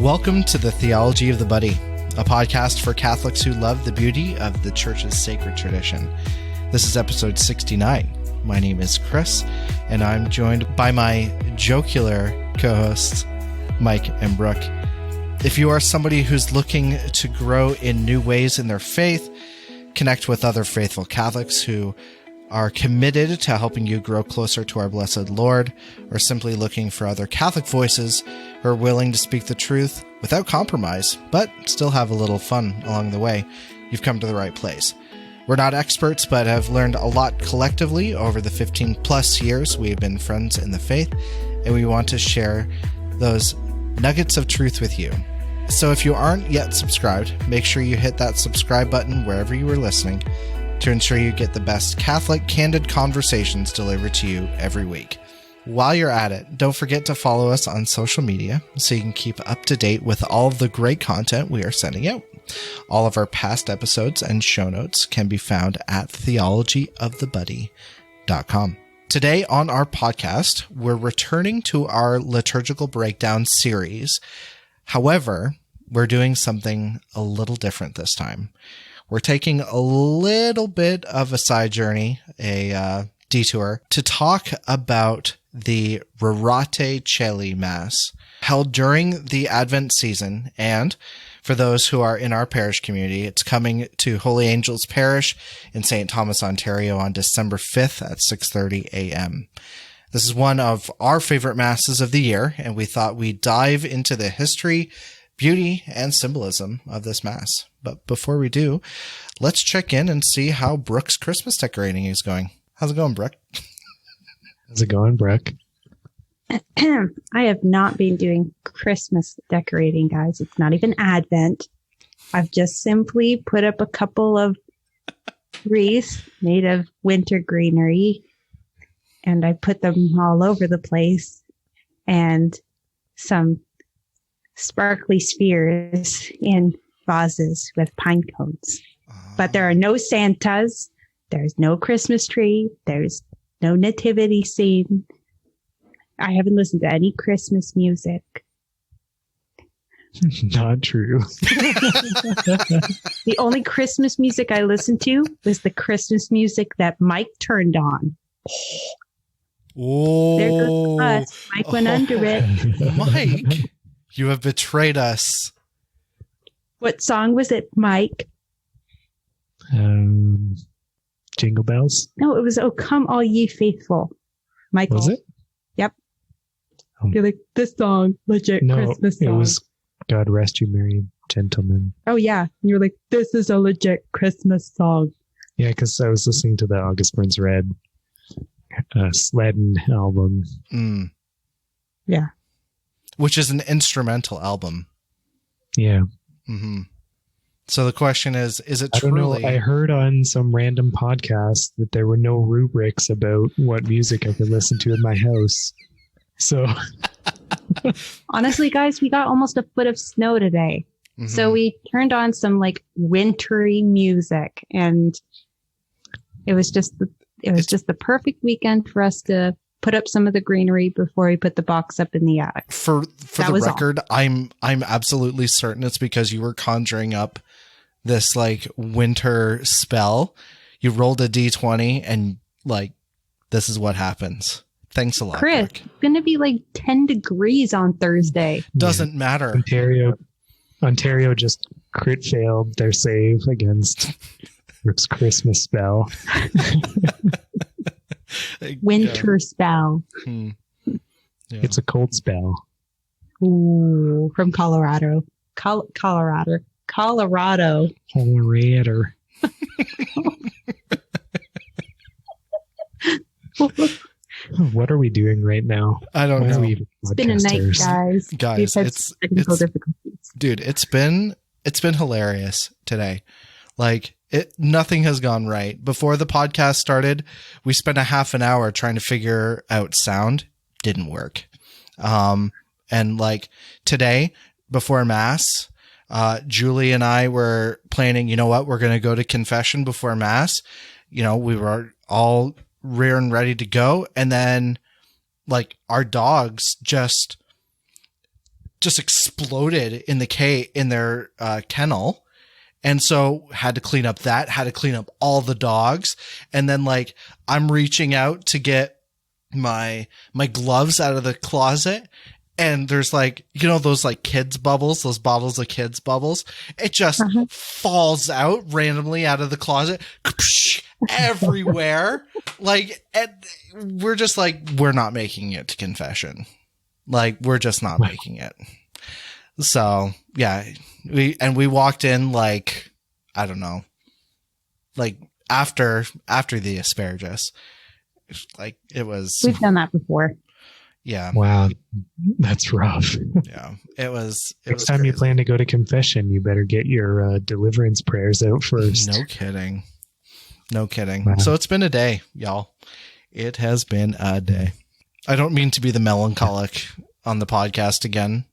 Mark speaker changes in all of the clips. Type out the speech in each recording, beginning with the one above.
Speaker 1: Welcome to the Theology of the Buddy, a podcast for Catholics who love the beauty of the Church's sacred tradition. This is episode 69. My name is Chris, and I'm joined by my jocular co-hosts, Mike and Brooke. If you are somebody who's looking to grow in new ways in their faith, connect with other faithful Catholics who are committed to helping you grow closer to our blessed Lord, or simply looking for other Catholic voices who are willing to speak the truth without compromise, but still have a little fun along the way, you've come to the right place. We're not experts, but have learned a lot collectively over the 15 plus years we have been friends in the faith, and we want to share those nuggets of truth with you. So if you aren't yet subscribed, make sure you hit that subscribe button wherever you are listening to ensure you get the best Catholic candid conversations delivered to you every week. While you're at it, don't forget to follow us on social media so you can keep up to date with all of the great content we are sending out. All of our past episodes and show notes can be found at theologyofthebuddy.com. Today on our podcast, we're returning to our liturgical breakdown series. However, we're doing something a little different this time. We're taking a little bit of a side journey, a detour, to talk about the Rorate Caeli Mass held during the Advent season. And for those who are in our parish community, it's coming to Holy Angels Parish in St. Thomas, Ontario on December 5th at 6:30 a.m. This is one of our favorite masses of the year, and we thought we'd dive into the history, beauty, and symbolism of this Mass. But before we do, let's check in and see how Brooke's Christmas decorating is going. How's it going, Brooke?
Speaker 2: How's it going, Brooke?
Speaker 3: I have not been doing Christmas decorating, guys. It's not even Advent. I've just simply put up a couple of wreaths made of winter greenery, and I put them all over the place, and some sparkly spheres in vases with pine cones. But there are no Santas. There's no Christmas tree. There's no nativity scene. I haven't listened to any Christmas music.
Speaker 2: Not true.
Speaker 3: The only Christmas music I listened to was the Christmas music that Mike turned on.
Speaker 1: Oh,
Speaker 3: there goes the bus. Mike went under it.
Speaker 1: Mike, you have betrayed us.
Speaker 3: What song was it, Mike?
Speaker 2: Jingle Bells?
Speaker 3: No, it was "Oh Come All Ye Faithful." Michael.
Speaker 2: Was it?
Speaker 3: Yep. You're like, this song, legit Christmas song.
Speaker 2: It was God Rest You Merry Gentlemen.
Speaker 3: Oh, yeah. You're like, this is a legit Christmas song.
Speaker 2: Yeah, because I was listening to the August Burns Red Sledden album.
Speaker 1: Mm.
Speaker 3: Yeah.
Speaker 1: Which is an instrumental album.
Speaker 2: Yeah.
Speaker 1: Mm-hmm. So the question is it
Speaker 2: I don't
Speaker 1: truly...
Speaker 2: know. I heard on some random podcast that there were no rubrics about what music I could listen to in my house. So...
Speaker 3: Honestly, guys, we got almost a foot of snow today. Mm-hmm. So we turned on some like wintry music, and it was just the perfect weekend for us to put up some of the greenery before we put the box up in the attic.
Speaker 1: For the record, I'm absolutely certain it's because you were conjuring up this like winter spell. You rolled a D20 and like, this is what happens. Thanks a lot,
Speaker 3: Chris.
Speaker 1: Rick.
Speaker 3: It's going to be like 10 degrees on Thursday.
Speaker 1: Doesn't matter.
Speaker 2: Ontario just crit failed their save against Rick's Christmas spell.
Speaker 3: Winter spell.
Speaker 1: Yeah.
Speaker 2: It's a cold spell.
Speaker 3: Ooh, from Colorado. Colorado.
Speaker 2: What are we doing right now?
Speaker 1: I don't know.
Speaker 3: It's been a night, guys.
Speaker 1: Guys, it's
Speaker 3: difficulties.
Speaker 1: Dude, it's been hilarious today. Like, nothing has gone right. Before the podcast started, we spent a half an hour trying to figure out sound. Didn't work. And like today, before Mass, Julie and I were planning, you know what, we're going to go to confession before Mass. You know, we were all rearing ready to go. And then like our dogs just just exploded in their kennel. And so had to clean up had to clean up all the dogs. And then like, I'm reaching out to get my gloves out of the closet. And there's like, you know, those like kids bubbles, those bottles of kids bubbles. It just falls out randomly out of the closet everywhere. Like, we're just like, we're not making it to confession. Like, we're just not making it. So yeah, we walked in like, I don't know, like after the asparagus, like it was.
Speaker 3: We've done that before.
Speaker 1: Yeah.
Speaker 2: Wow, that's rough.
Speaker 1: Yeah, it was.
Speaker 2: Next time you plan to go to confession, you better get your deliverance prayers out first.
Speaker 1: No kidding. No kidding.
Speaker 2: Wow.
Speaker 1: So it's been a day, y'all. It has been a day. I don't mean to be the melancholic on the podcast again.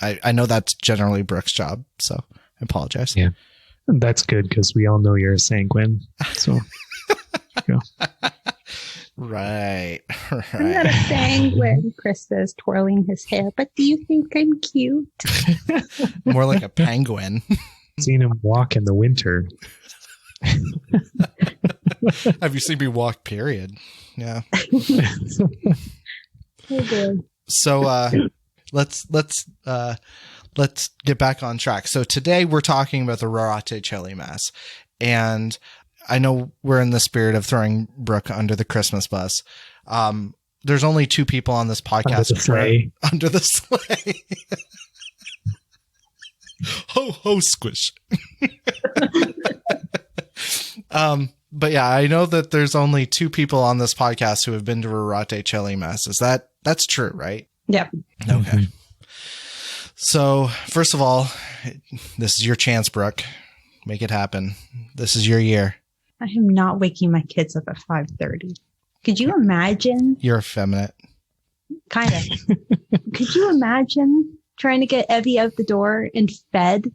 Speaker 1: I know that's generally Brooke's job, so I apologize.
Speaker 2: Yeah, that's good because we all know you're a sanguine. So, go.
Speaker 1: Right.
Speaker 3: I'm not a sanguine, Chris says, twirling his hair. But do you think I'm cute?
Speaker 1: More like a penguin.
Speaker 2: Seen him walk in the winter.
Speaker 1: Have you seen me walk? Period. Yeah.
Speaker 3: Oh, good.
Speaker 1: So let's get back on track. So today we're talking about the Rorate Caeli Mass, and I know we're in the spirit of throwing Brooke under the Christmas bus. There's only two people on this podcast. Under the sleigh. Ho, ho, squish. But yeah, I know that there's only two people on this podcast who have been to Rorate Caeli Mass. That's true, right?
Speaker 3: Yep.
Speaker 1: Okay.
Speaker 2: Mm-hmm.
Speaker 1: So first of all, this is your chance, Brooke. Make it happen. This is your year.
Speaker 3: I am not waking my kids up at 5:30. Could you imagine?
Speaker 1: You're effeminate.
Speaker 3: Kind of. Could you imagine trying to get Evie out the door and fed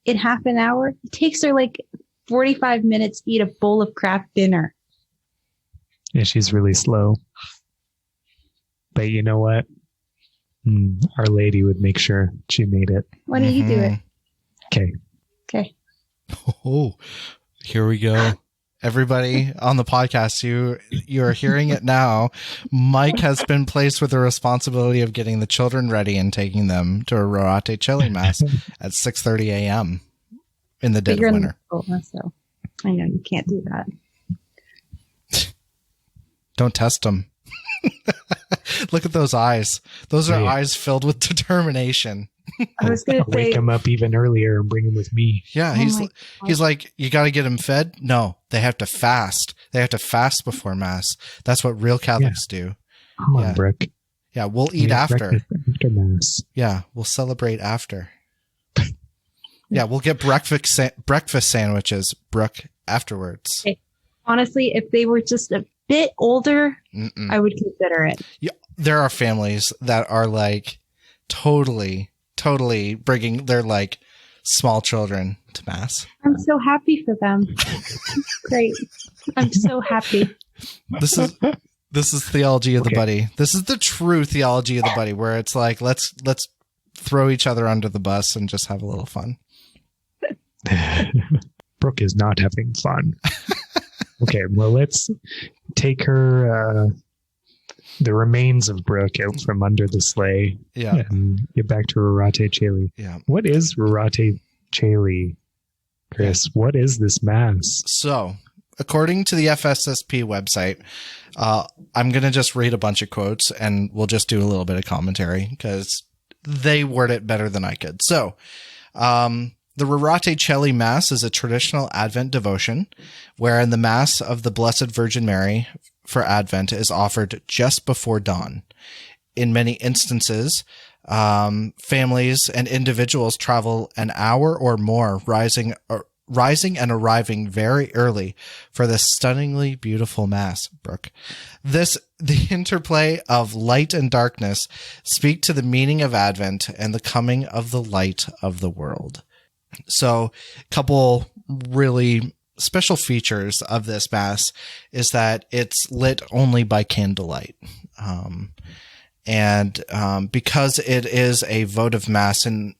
Speaker 3: in half an hour? It takes her like 45 minutes to eat a bowl of Kraft dinner.
Speaker 2: Yeah, she's really slow. But you know what? Our Lady would make sure she made it.
Speaker 3: Why don't you do it?
Speaker 2: Okay.
Speaker 3: Okay.
Speaker 1: Oh, here we go. Everybody on the podcast, you are hearing it now. Mike has been placed with the responsibility of getting the children ready and taking them to a Rorate Caeli Mass at 6:30 a.m. in the dead of winter.
Speaker 3: So I know you can't do that.
Speaker 1: Don't test them. Look at those eyes. Those are eyes filled with determination.
Speaker 3: I was going to say,
Speaker 2: wake him up even earlier and bring him with me.
Speaker 1: Yeah, he's like, you got to get him fed. No, they have to fast. They have to fast before Mass. That's what real Catholics do.
Speaker 2: Come on, Brooke.
Speaker 1: Yeah, we'll eat after.
Speaker 2: After Mass.
Speaker 1: Yeah, we'll celebrate after. Yeah, we'll get breakfast sandwiches, Brooke, afterwards.
Speaker 3: honestly, if they were just a bit older, I would consider it.
Speaker 1: Yeah, there are families that are like totally bringing their like small children to Mass.
Speaker 3: I'm so happy for them. Great. I'm so happy.
Speaker 1: This is theology of the buddy. This is the true theology of the buddy, where it's like, let's throw each other under the bus and just have a little fun.
Speaker 2: Brooke is not having fun. Okay, well, let's take her, the remains of Brooke out from under the sleigh.
Speaker 1: Yeah.
Speaker 2: And get back to Rorate Caeli.
Speaker 1: Yeah.
Speaker 2: What is Rorate Caeli, Chris? What is this Mass?
Speaker 1: So, according to the FSSP website, I'm going to just read a bunch of quotes and we'll just do a little bit of commentary because they word it better than I could. So, the Rorate Caeli Mass is a traditional Advent devotion wherein the Mass of the Blessed Virgin Mary for Advent is offered just before dawn. In many instances, families and individuals travel an hour or more, rising and arriving very early for this stunningly beautiful Mass, Brooke. The interplay of light and darkness speak to the meaning of Advent and the coming of the light of the world. So a couple really special features of this Mass is that it's lit only by candlelight. And because it is a votive mass in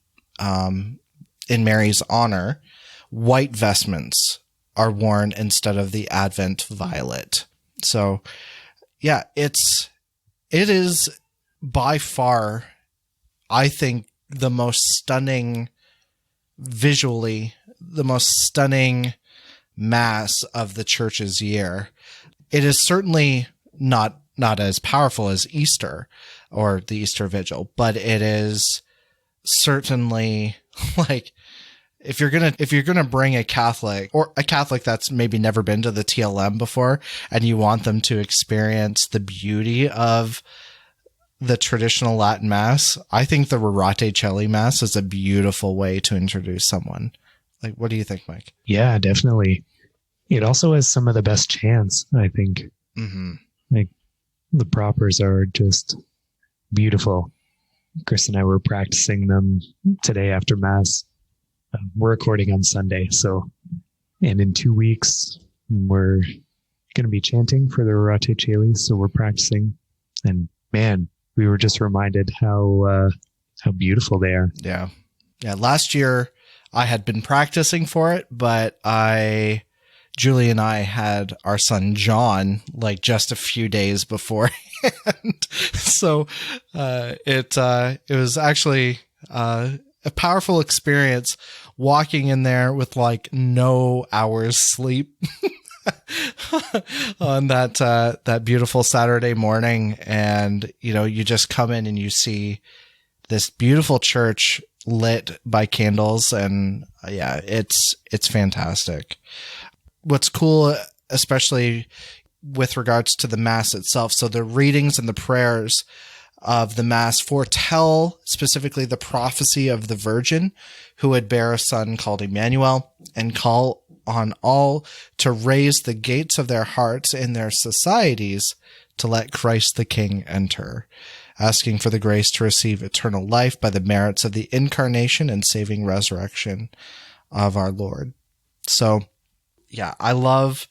Speaker 1: Mary's honor, white vestments are worn instead of the Advent violet. So, yeah, it is by far, I think, the most stunning, visually, the most stunning mass of the church's year. It is certainly not as powerful as Easter or the Easter Vigil, but it is certainly like, if you're gonna bring a Catholic that's maybe never been to the TLM before, and you want them to experience the beauty of the traditional Latin Mass, I think the Rorate Caeli Mass is a beautiful way to introduce someone. Like, what do you think, Mike?
Speaker 2: Yeah, definitely. It also has some of the best chants, I think.
Speaker 1: Mm-hmm.
Speaker 2: Like, the propers are just beautiful. Chris and I were practicing them today after Mass. We're recording on Sunday, and in 2 weeks, we're going to be chanting for the Rorate Caeli, so we're practicing. And man, we were just reminded how beautiful they are.
Speaker 1: Yeah. Last year I had been practicing for it, but Julie and I had our son John like just a few days beforehand. So it was actually a powerful experience walking in there with like no hours sleep on that beautiful Saturday morning. And, you just come in and you see this beautiful church lit by candles. And it's fantastic. What's cool, especially with regards to the Mass itself. So the readings and the prayers of the Mass foretell specifically the prophecy of the Virgin who would bear a son called Emmanuel, and call on all to raise the gates of their hearts in their societies to let Christ the King enter, asking for the grace to receive eternal life by the merits of the incarnation and saving resurrection of our Lord. So, yeah, I love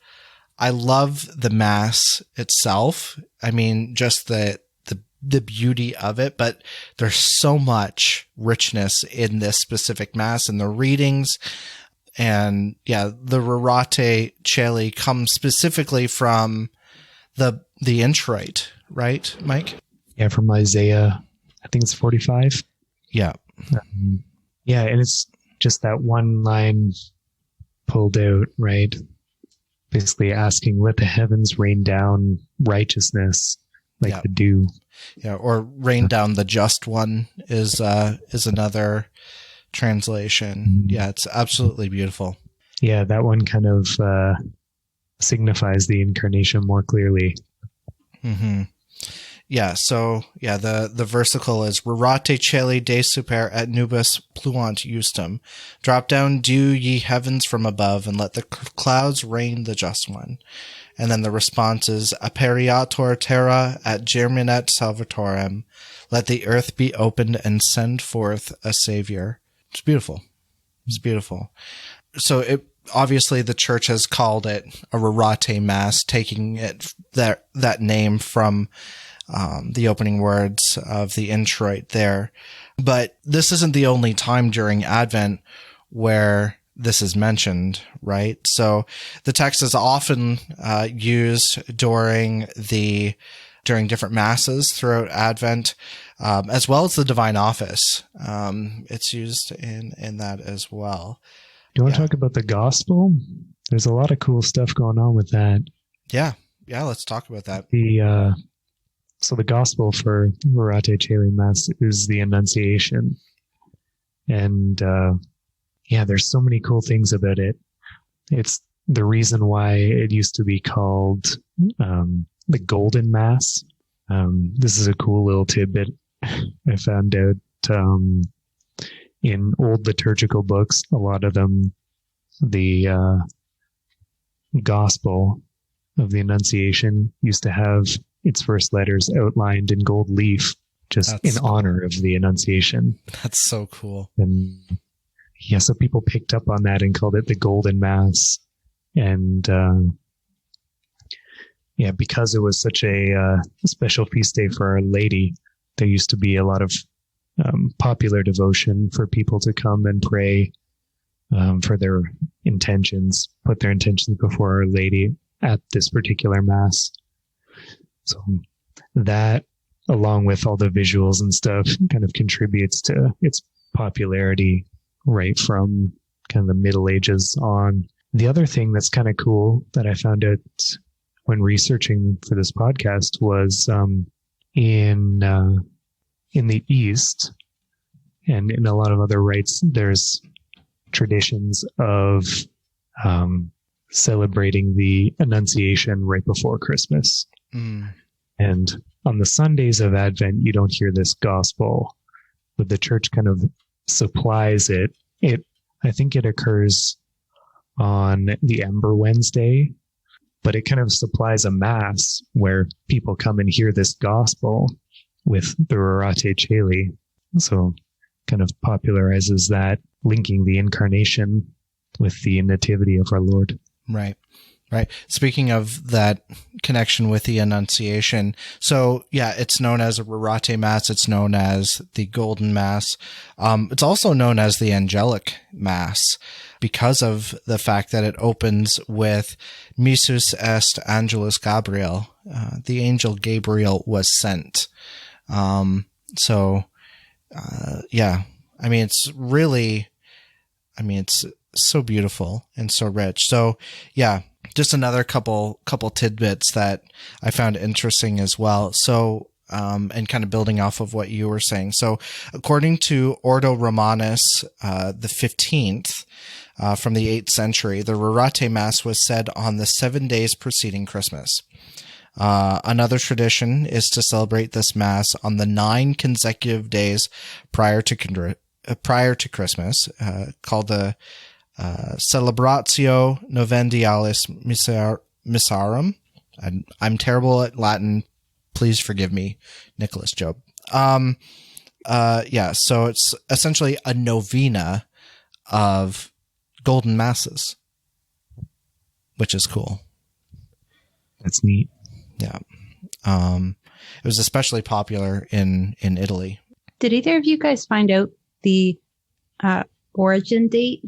Speaker 1: the Mass itself. I mean, just the beauty of it, but there's so much richness in this specific Mass and the readings. And yeah, the Rorate Caeli comes specifically from the introit, right, Mike?
Speaker 2: Yeah, from Isaiah, I think it's 45.
Speaker 1: Yeah.
Speaker 2: And it's just that one line pulled out, right? Basically asking, let the heavens rain down righteousness like the dew.
Speaker 1: Yeah, or rain down the just one is another translation. Mm-hmm. Yeah, it's absolutely beautiful.
Speaker 2: Yeah, that one kind of signifies the incarnation more clearly.
Speaker 1: Mm-hmm. Yeah, so the versicle is Rorate Caeli de super et nubis pluant justum. Drop down dew, ye heavens from above, and let the clouds rain the just one. And then the response is Aperiator terra et germinet salvatorem. Let the earth be opened and send forth a savior. It's beautiful. It's beautiful. So obviously the church has called it a Rorate Mass, taking it that name from the opening words of the introit there. But this isn't the only time during Advent where this is mentioned, right? So the text is often used during different masses throughout Advent, as well as the Divine Office. It's used in that as well.
Speaker 2: You want to talk about the gospel? There's a lot of cool stuff going on with that.
Speaker 1: Yeah, let's talk about that.
Speaker 2: So the gospel for Rorate Caeli Mass is the Annunciation. And there's so many cool things about it. It's the reason why it used to be called the Golden Mass. This is a cool little tidbit I found out. In old liturgical books, a lot of them, the Gospel of the Annunciation used to have its first letters outlined in gold leaf, just in honor of the Annunciation.
Speaker 1: That's so cool.
Speaker 2: And so people picked up on that and called it the Golden Mass. And because it was such a special feast day for Our Lady, there used to be a lot of popular devotion for people to come and pray for their intentions, put their intentions before Our Lady at this particular Mass. So that, along with all the visuals and stuff, kind of contributes to its popularity right from kind of the Middle Ages on. The other thing that's kind of cool that I found out when researching for this podcast was in the East and in a lot of other rites, there's traditions of celebrating the Annunciation right before Christmas.
Speaker 1: Mm.
Speaker 2: And on the Sundays of Advent, you don't hear this gospel, but the church kind of supplies it. I think it occurs on the Ember Wednesday, but it kind of supplies a Mass where people come and hear this gospel with the Rorate Caeli. So kind of popularizes that, linking the incarnation with the nativity of our Lord.
Speaker 1: Right. Speaking of that connection with the Annunciation, so yeah, it's known as a Rorate Mass. It's known as the Golden Mass. It's also known as the Angelic Mass because of the fact that it opens with Missus est Angelus Gabriel. The angel Gabriel was sent. Yeah, I mean, it's so beautiful and so rich. So yeah, just another couple tidbits that I found interesting as well. So, and kind of building off of what you were saying. So according to Ordo Romanus, the 15th, from the 8th century, the Rorate Mass was said on the 7 days preceding Christmas. Another tradition is to celebrate this Mass on the 9 consecutive days prior to Christmas, called the Celebratio Novendialis Missarum. I'm terrible at Latin. Please forgive me, Nicholas Job. Yeah, so it's essentially a novena of golden masses, which is cool.
Speaker 2: That's neat.
Speaker 1: Yeah. It was especially popular in Italy.
Speaker 3: Did either of you guys find out the origin date?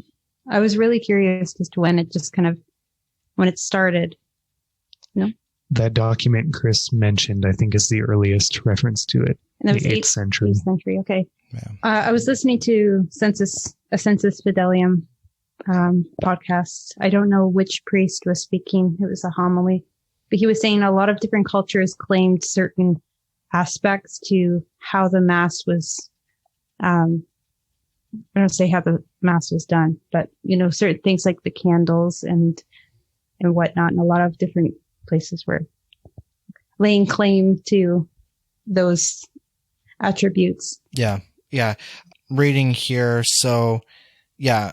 Speaker 3: I was really curious as to when it started. No?
Speaker 2: That document Chris mentioned, I think, is the earliest reference to it.
Speaker 3: And that was
Speaker 2: the 8th century.
Speaker 3: 8th century, okay.
Speaker 1: Yeah.
Speaker 3: I was listening to Sensus Fidelium podcast. I don't know which priest was speaking. It was a homily. But he was saying a lot of different cultures claimed certain aspects to how the Mass was, I don't say how the Mass was done, but, certain things like the candles and whatnot. And a lot of different places were laying claim to those attributes.
Speaker 1: Yeah. Reading here. So yeah,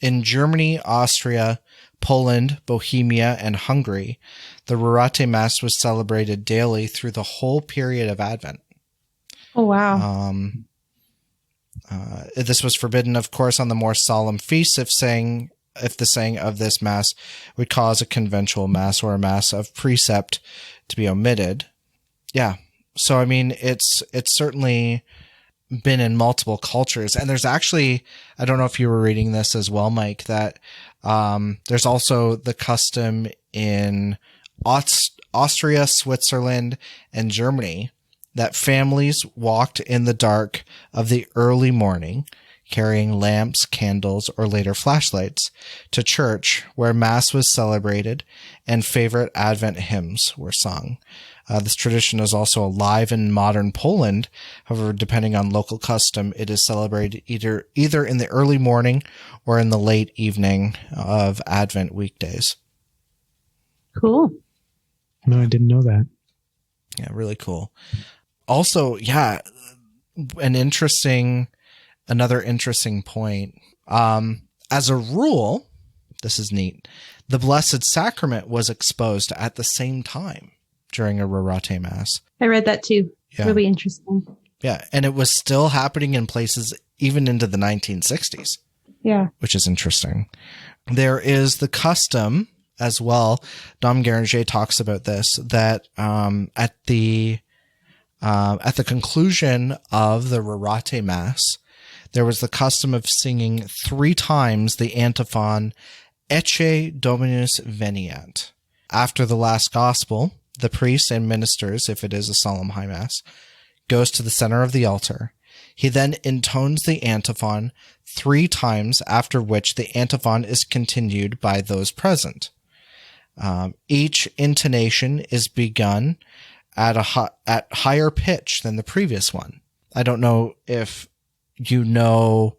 Speaker 1: in Germany, Austria, Poland, Bohemia, and Hungary, the Rorate Mass was celebrated daily through the whole period of Advent.
Speaker 3: Oh, wow.
Speaker 1: This was forbidden, of course, on the more solemn feasts if the saying of this Mass would cause a conventual Mass or a Mass of precept to be omitted. Yeah. So, I mean, it's certainly been in multiple cultures. And there's actually, I don't know if you were reading this as well, Mike, that there's also the custom in Austria, Switzerland, and Germany that families walked in the dark of the early morning, carrying lamps, candles, or later flashlights to church where Mass was celebrated and favorite Advent hymns were sung. This tradition is also alive in modern Poland. However, depending on local custom, it is celebrated either in the early morning or in the late evening of Advent weekdays.
Speaker 3: Cool.
Speaker 2: No, I didn't know that.
Speaker 1: Yeah, really cool. Also, yeah, another interesting point. As a rule, this is neat, the Blessed Sacrament was exposed at the same time during a Rorate Mass.
Speaker 3: I read that too.
Speaker 1: Yeah.
Speaker 3: Really interesting.
Speaker 1: Yeah, and it was still happening in places even into the 1960s.
Speaker 3: Yeah.
Speaker 1: Which is interesting. There is the custom as well, Dom Guéranger talks about this, that at the At the conclusion of the Rorate Mass, there was the custom of singing 3 times the antiphon Ecce Dominus Veniat. After the last gospel, the priests and ministers, if it is a solemn high mass, goes to the center of the altar. He then intones the antiphon 3 times, after which the antiphon is continued by those present. Each intonation is begun at higher pitch than the previous one. I don't know if you know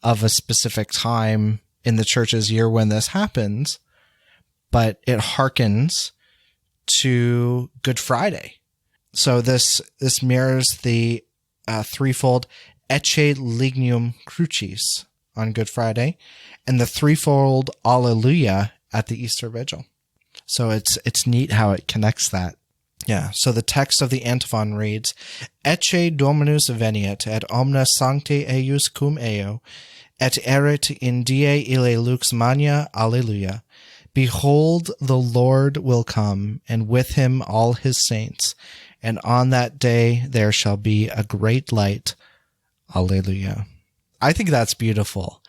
Speaker 1: of a specific time in the church's year when this happens, but it harkens to Good Friday. So this mirrors the threefold Ecce Lignum Crucis on Good Friday and the threefold Alleluia at the Easter Vigil. So it's neat how it connects that. Yeah, so the text of the antiphon reads, Ecce Dominus veniet, et omnes sancte eius cum eo, et erit in die ille lux magna, Alleluia. Behold, the Lord will come, and with him all his saints, and on that day there shall be a great light, Alleluia. I think that's beautiful,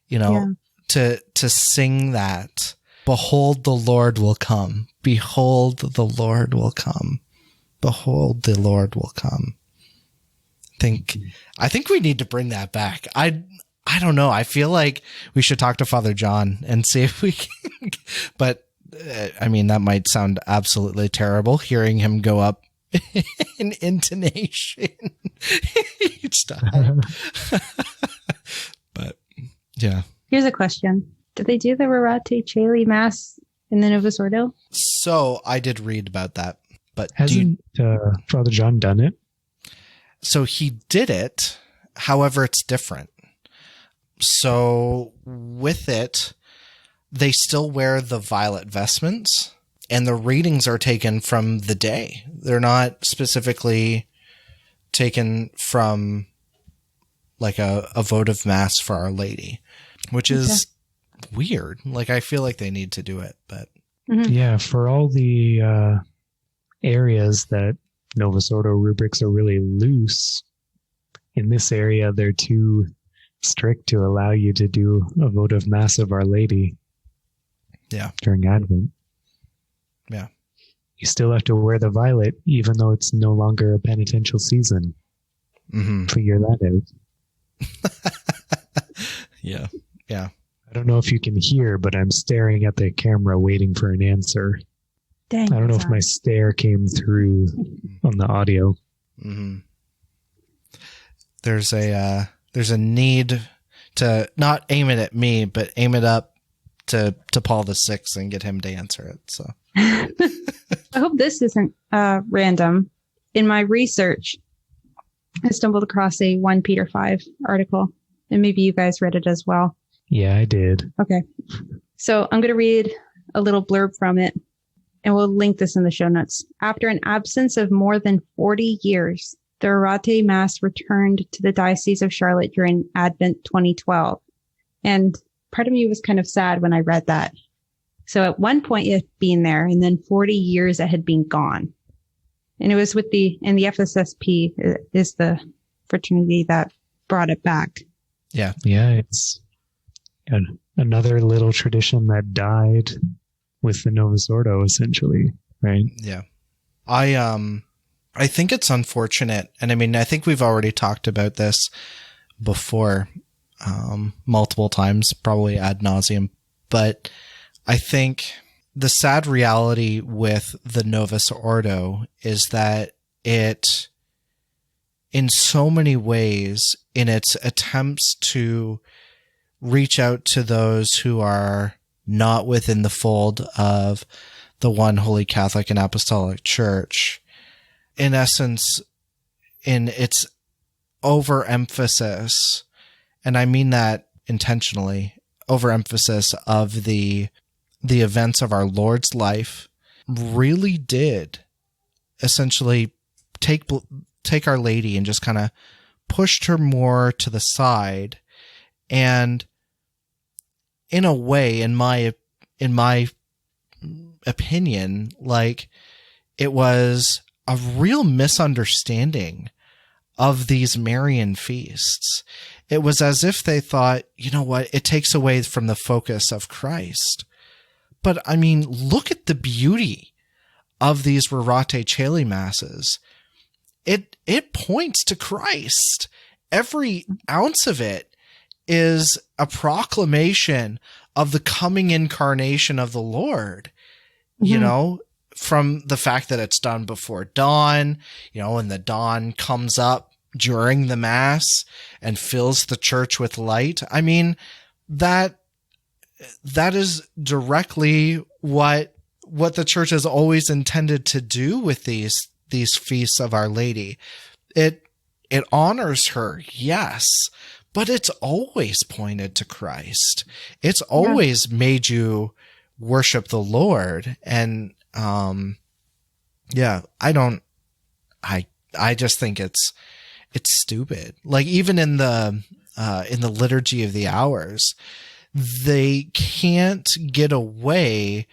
Speaker 1: to sing that. Behold, the Lord will come. Behold, the Lord will come. Behold, the Lord will come. I think we need to bring that back. I don't know. I feel like we should talk to Father John and see if we can. But that might sound absolutely terrible, hearing him go up in intonation each time. But yeah.
Speaker 3: Here's a question. Did they do the Rorate Caeli Mass in the Novus Ordo?
Speaker 1: So I did read about that, but
Speaker 2: hasn't Father John done it?
Speaker 1: So he did it. However, it's different. So with it, they still wear the violet vestments, and the readings are taken from the day. They're not specifically taken from a votive mass for Our Lady, which is weird. I feel like they need to do it, but
Speaker 2: yeah, for all the areas that Novus Ordo rubrics are really loose, in this area they're too strict to allow you to do a votive mass of Our Lady.
Speaker 1: Yeah, during
Speaker 2: Advent.
Speaker 1: Yeah,
Speaker 2: you still have to wear the violet, even though it's no longer a penitential season.
Speaker 1: Mm-hmm.
Speaker 2: Figure that
Speaker 1: out. Yeah.
Speaker 2: I don't know if you can hear, but I'm staring at the camera waiting for an answer.
Speaker 3: Dang,
Speaker 2: I don't know if my stare came through on the audio.
Speaker 1: Mm-hmm. There's a need to not aim it at me, but aim it up to Paul VI and get him to answer it. So
Speaker 3: I hope this isn't random. In my research, I stumbled across a 1 Peter 5 article, and maybe you guys read it as well.
Speaker 2: Yeah, I did.
Speaker 3: Okay. So I'm going to read a little blurb from it, and we'll link this in the show notes. After an absence of more than 40 years, the Rorate Mass returned to the Diocese of Charlotte during Advent 2012. And part of me was kind of sad when I read that. So at one point it had been there, and then 40 years it had been gone. And it was the FSSP is the fraternity that brought it back.
Speaker 1: Yeah.
Speaker 2: Yeah, it's another little tradition that died with the Novus Ordo, essentially, right?
Speaker 1: Yeah. I think it's unfortunate. And I think we've already talked about this before, multiple times, probably ad nauseum. But I think the sad reality with the Novus Ordo is that it, in so many ways, in its attempts to reach out to those who are not within the fold of the one Holy Catholic and Apostolic Church, in essence, in its overemphasis, and I mean that intentionally, overemphasis of the events of our Lord's life, really did essentially take Our Lady and just kind of pushed her more to the side. And in a way, in my opinion, it was a real misunderstanding of these Marian feasts. It was as if they thought, you know what, it takes away from the focus of Christ. But I mean, look at the beauty of these Rorate Caeli masses. It points to Christ. Every ounce of it is a proclamation of the coming incarnation of the Lord, you know, from the fact that it's done before dawn, you know, and the dawn comes up during the mass and fills the church with light. I mean, that is directly what the church has always intended to do with these feasts of Our Lady. It honors her, yes, but it's always pointed to Christ. It's always made you worship the Lord. And I just think it's stupid. Like, even in the Liturgy of the Hours, they can't get away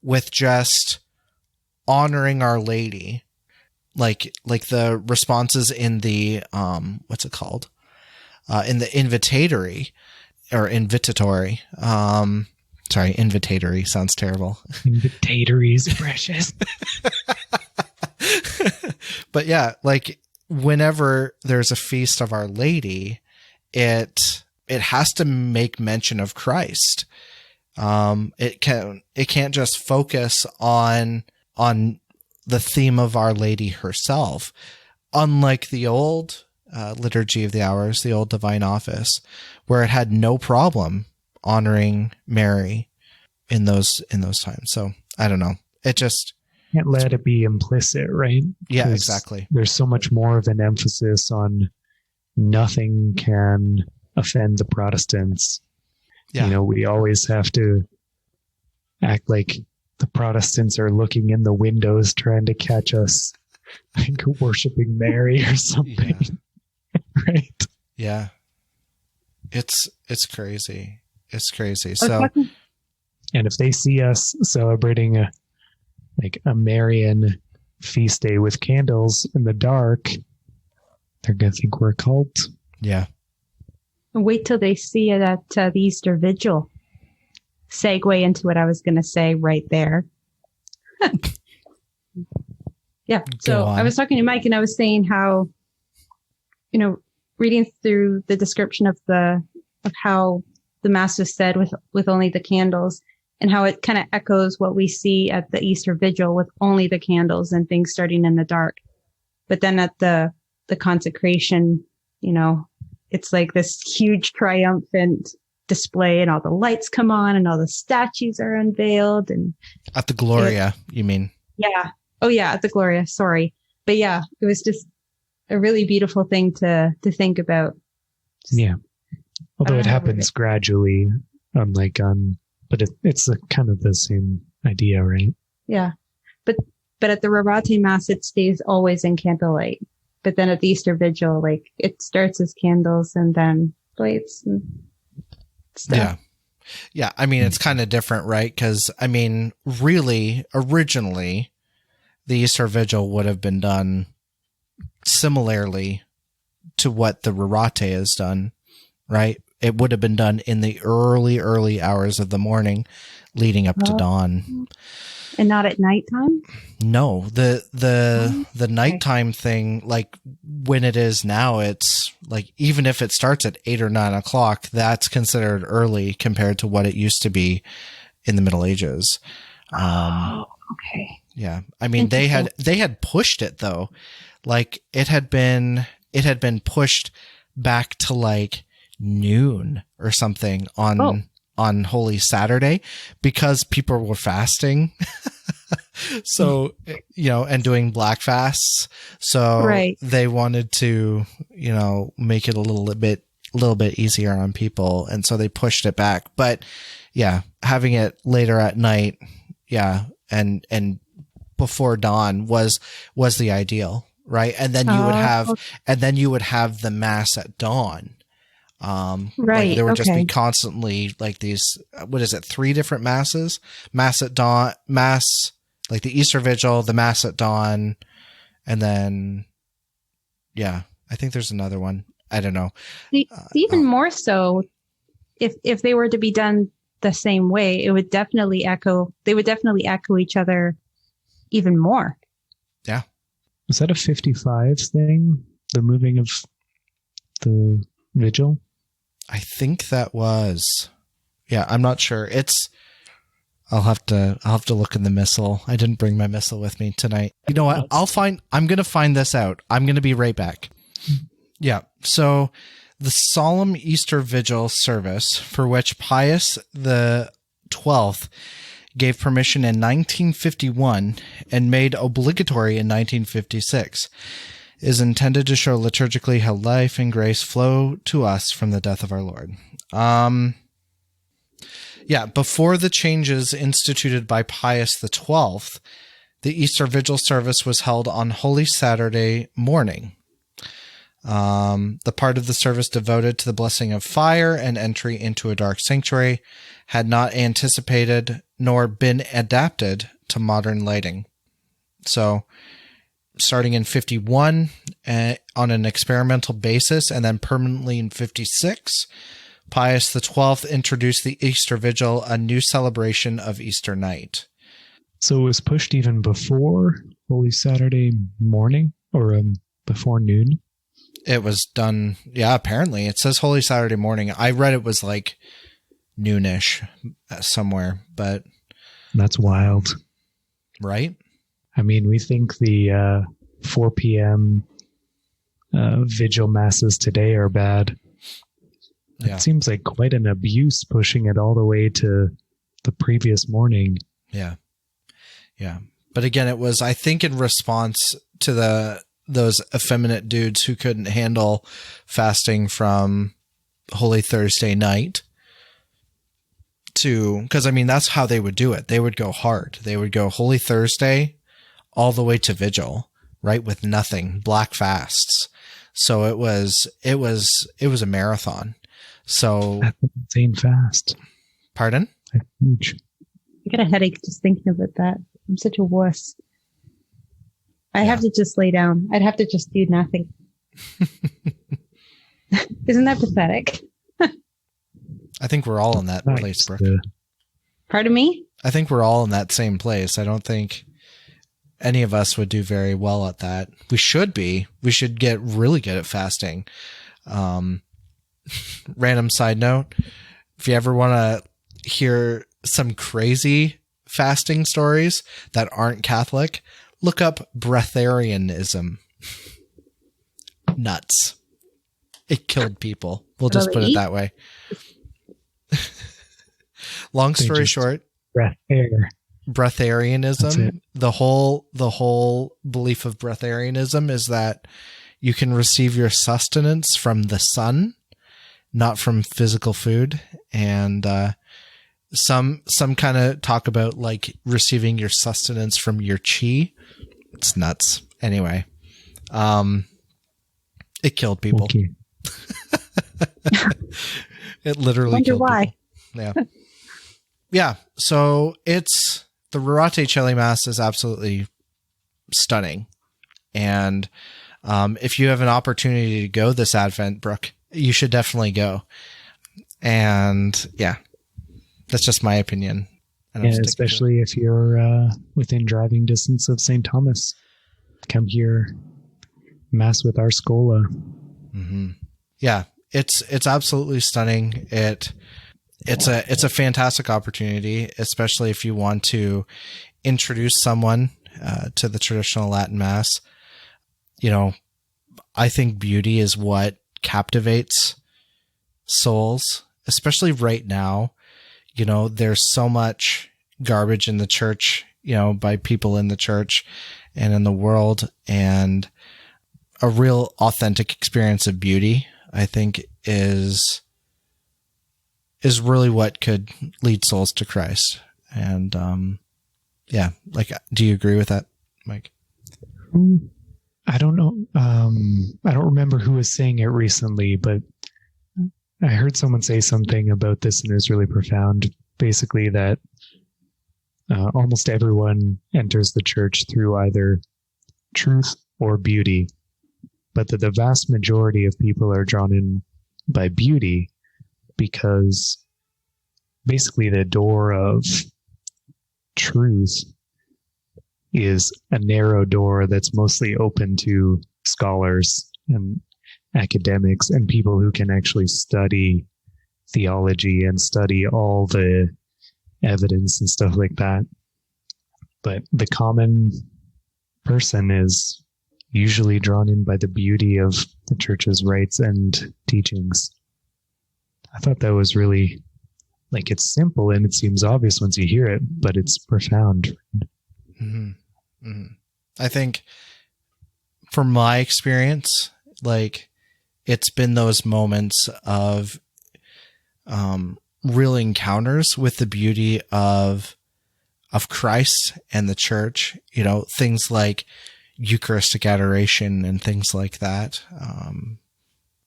Speaker 1: with just honoring Our Lady. Like the responses in the, what's it called? In the invitatory or invitatory. Sorry, invitatory sounds terrible.
Speaker 2: Invitatory is precious.
Speaker 1: But yeah, like, whenever there's a feast of Our Lady, it has to make mention of Christ. It can't just focus on the theme of Our Lady herself. Unlike the old Liturgy of the Hours, the old Divine Office, where it had no problem honoring Mary in those times. So I don't know. It just
Speaker 2: can't let it be implicit, right?
Speaker 1: Yeah, exactly.
Speaker 2: There's so much more of an emphasis on nothing can offend the Protestants.
Speaker 1: Yeah.
Speaker 2: You know, we always have to act like the Protestants are looking in the windows trying to catch us like worshiping Mary or something. Yeah. Right?
Speaker 1: Yeah. It's crazy. It's crazy. So,
Speaker 2: and if they see us celebrating a Marian feast day with candles in the dark, they're going to think we're a cult.
Speaker 1: Yeah.
Speaker 3: Wait till they see it at the Easter Vigil. Segue into what I was going to say right there. Yeah. So I was talking to Mike and I was saying how, you know, reading through the description of how the mass was said with only the candles, and how it kind of echoes what we see at the Easter Vigil with only the candles and things starting in the dark. But then at the consecration, you know, it's like this huge triumphant display and all the lights come on and all the statues are unveiled. And
Speaker 1: at the Gloria, you mean?
Speaker 3: Yeah. Oh yeah. At the Gloria. Sorry. But yeah, it was just a really beautiful thing to think about.
Speaker 2: Yeah. Although it happens gradually, but it's kind of the same idea, right?
Speaker 3: Yeah. But at the Rorate Mass, it stays always in candlelight. But then at the Easter Vigil, like, it starts as candles and then lights and stuff.
Speaker 1: Yeah. Yeah. I mean, it's kind of different, right? Because, I mean, really, originally, the Easter Vigil would have been done similarly to what the Rorate has done, right? It would have been done in the early hours of the morning leading up to dawn.
Speaker 3: And not at nighttime?
Speaker 1: No, the nighttime thing, like when it is now, it's like, even if it starts at 8 or 9 o'clock, that's considered early compared to what it used to be in the Middle Ages.
Speaker 3: Okay.
Speaker 1: Yeah. I mean, they had pushed it though. Like, it had been pushed back to like noon or something on Holy Saturday because people were fasting. So, you know, and doing black fasts. So they wanted to, you know, make it a little bit easier on people. And so they pushed it back. But yeah, having it later at night. Yeah. And before dawn was the ideal. Right. And then you would have the mass at dawn. Like there would just be constantly like these, what is it? 3 different masses, mass at dawn, like the Easter Vigil, the mass at dawn, And then, yeah, I think there's another one. I don't know.
Speaker 3: Even more so, if they were to be done the same way, it would definitely echo. They would definitely echo each other even more.
Speaker 1: Yeah.
Speaker 2: Was that a 55 thing? The moving of the vigil?
Speaker 1: I think that was. Yeah, I'm not sure. I'll have to look in the missal. I didn't bring my missal with me tonight. You know what? I'm going to find this out. I'm going to be right back. Yeah. So the solemn Easter Vigil service, for which Pius the 12th gave permission in 1951 and made obligatory in 1956, is intended to show liturgically how life and grace flow to us from the death of our Lord. Yeah, before the changes instituted by Pius the 12th, the Easter Vigil service was held on Holy Saturday morning. The part of the service devoted to the blessing of fire and entry into a dark sanctuary had not anticipated nor been adapted to modern lighting. So, starting in 51 on an experimental basis, and then permanently in 56, Pius XII introduced the Easter Vigil, a new celebration of Easter night.
Speaker 2: So it was pushed even before Holy Saturday morning, or before noon?
Speaker 1: It was done, yeah, apparently. It says Holy Saturday morning. I read it was like noonish somewhere, but...
Speaker 2: That's wild.
Speaker 1: Right?
Speaker 2: I mean, we think the 4 p.m. vigil masses today are bad.
Speaker 1: Yeah.
Speaker 2: It seems like quite an abuse pushing it all the way to the previous morning.
Speaker 1: Yeah. Yeah. But again, it was, I think, in response to those effeminate dudes who couldn't handle fasting from Holy Thursday night because I mean, that's how they would do it. They would go hard. They would go Holy Thursday all the way to Vigil, right? With nothing, black fasts. So it was a marathon. So
Speaker 2: That's insane fast.
Speaker 1: Pardon?
Speaker 2: That's huge.
Speaker 3: I get a headache just thinking about that. I'm such a wuss. I have to just lay down. I'd have to just do nothing. Isn't that pathetic?
Speaker 1: I think we're all in that place, Brooke.
Speaker 3: Pardon me?
Speaker 1: I think we're all in that same place. I don't think any of us would do very well at that. We should be. We should get really good at fasting. Random side note, if you ever want to hear some crazy fasting stories that aren't Catholic, look up breatharianism. Nuts. It killed people. We'll just put it that way. Long story short, breatharianism, the whole belief of breatharianism is that you can receive your sustenance from the sun, not from physical food. And some kind of talk about like receiving your sustenance from your chi. It's nuts. Anyway, it killed people.
Speaker 2: Okay.
Speaker 1: It literally killed
Speaker 3: why.
Speaker 1: people. Yeah. Yeah. So it's the Rorate Caeli Mass is absolutely stunning. And if you have an opportunity to go this Advent, Brooke, you should definitely go. And yeah, that's just my opinion. And
Speaker 2: yeah, especially if you're within driving distance of St. Thomas. Come here, Mass with our Scola.
Speaker 1: Mm-hmm. Yeah, it's absolutely stunning. It's a fantastic opportunity, especially if you want to introduce someone to the traditional Latin Mass. You know, I think beauty is what captivates souls, especially right now. You know, there's so much garbage in the church, you know, by people in the church and in the world, and a real authentic experience of beauty, I think, is really what could lead souls to Christ. And yeah, like, do you agree with that, Mike?
Speaker 2: I don't know. I don't remember who was saying it recently, but I heard someone say something about this, and it was really profound. Basically, that almost everyone enters the church through either truth or beauty, but that the vast majority of people are drawn in by beauty because basically the door of truth is a narrow door that's mostly open to scholars and academics and people who can actually study theology and study all the evidence and stuff like that. But the common person is usually drawn in by the beauty of the church's rites and teachings. I thought that was really, like, it's simple and it seems obvious once you hear it, but it's profound.
Speaker 1: Mm-hmm. Mm-hmm. I think from my experience, like, it's been those moments of real encounters with the beauty of Christ and the church, you know, things like Eucharistic adoration and things like that,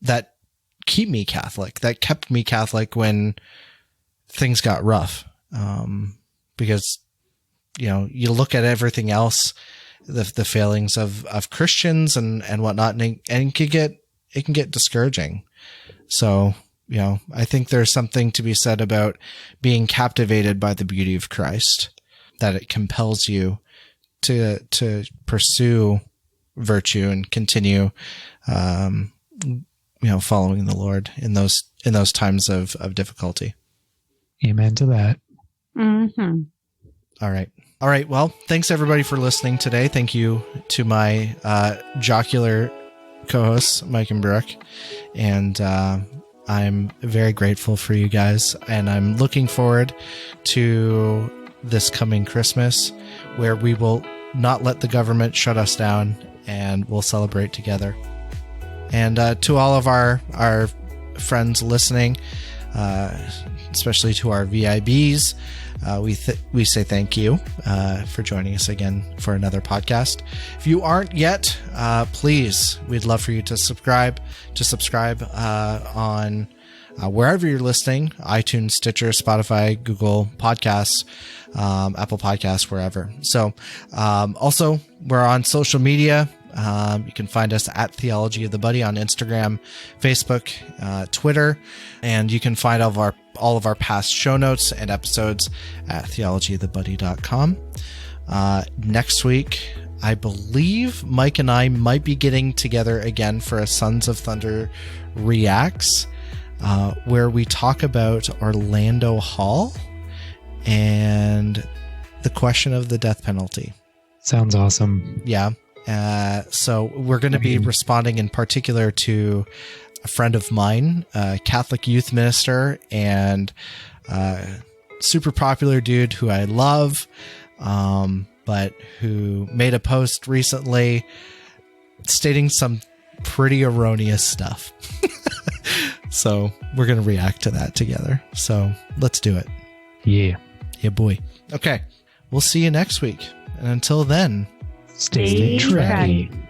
Speaker 1: that keep me Catholic, that kept me Catholic when things got rough. Because, you know, you look at everything else, the failings of Christians and whatnot, and it can get discouraging. So, you know, I think there's something to be said about being captivated by the beauty of Christ, that it compels you to pursue virtue and continue, you know, following the Lord in those times of difficulty.
Speaker 2: Amen to that.
Speaker 3: Mm-hmm.
Speaker 1: All right. Well, thanks everybody for listening today. Thank you to my jocular co-hosts, Mike and Brooke. And I'm very grateful for you guys. And I'm looking forward to this coming Christmas, where we will not let the government shut us down and we'll celebrate together. And to all of our friends listening, especially to our VIBs, we say thank you for joining us again for another podcast. If you aren't yet, please, we'd love for you to subscribe on wherever you're listening: iTunes, Stitcher, Spotify, Google Podcasts, Apple Podcasts, wherever. So also, we're on social media. You can find us at Theology of the Buddy on Instagram, Facebook, Twitter, and you can find all of our past show notes and episodes at theologyofthebuddy.com. Next week, I believe Mike and I might be getting together again for a Sons of Thunder Reacts, where we talk about Orlando Hall and the question of the death penalty.
Speaker 2: Sounds awesome.
Speaker 1: Yeah. So we're going to be responding in particular to a friend of mine, a Catholic youth minister and super popular dude who I love, but who made a post recently stating some pretty erroneous stuff. So we're going to react to that together. So let's do it.
Speaker 2: Yeah.
Speaker 1: Yeah, boy. Okay. We'll see you next week. And until then,
Speaker 2: stay
Speaker 3: Stay
Speaker 2: trendy.
Speaker 3: trendy.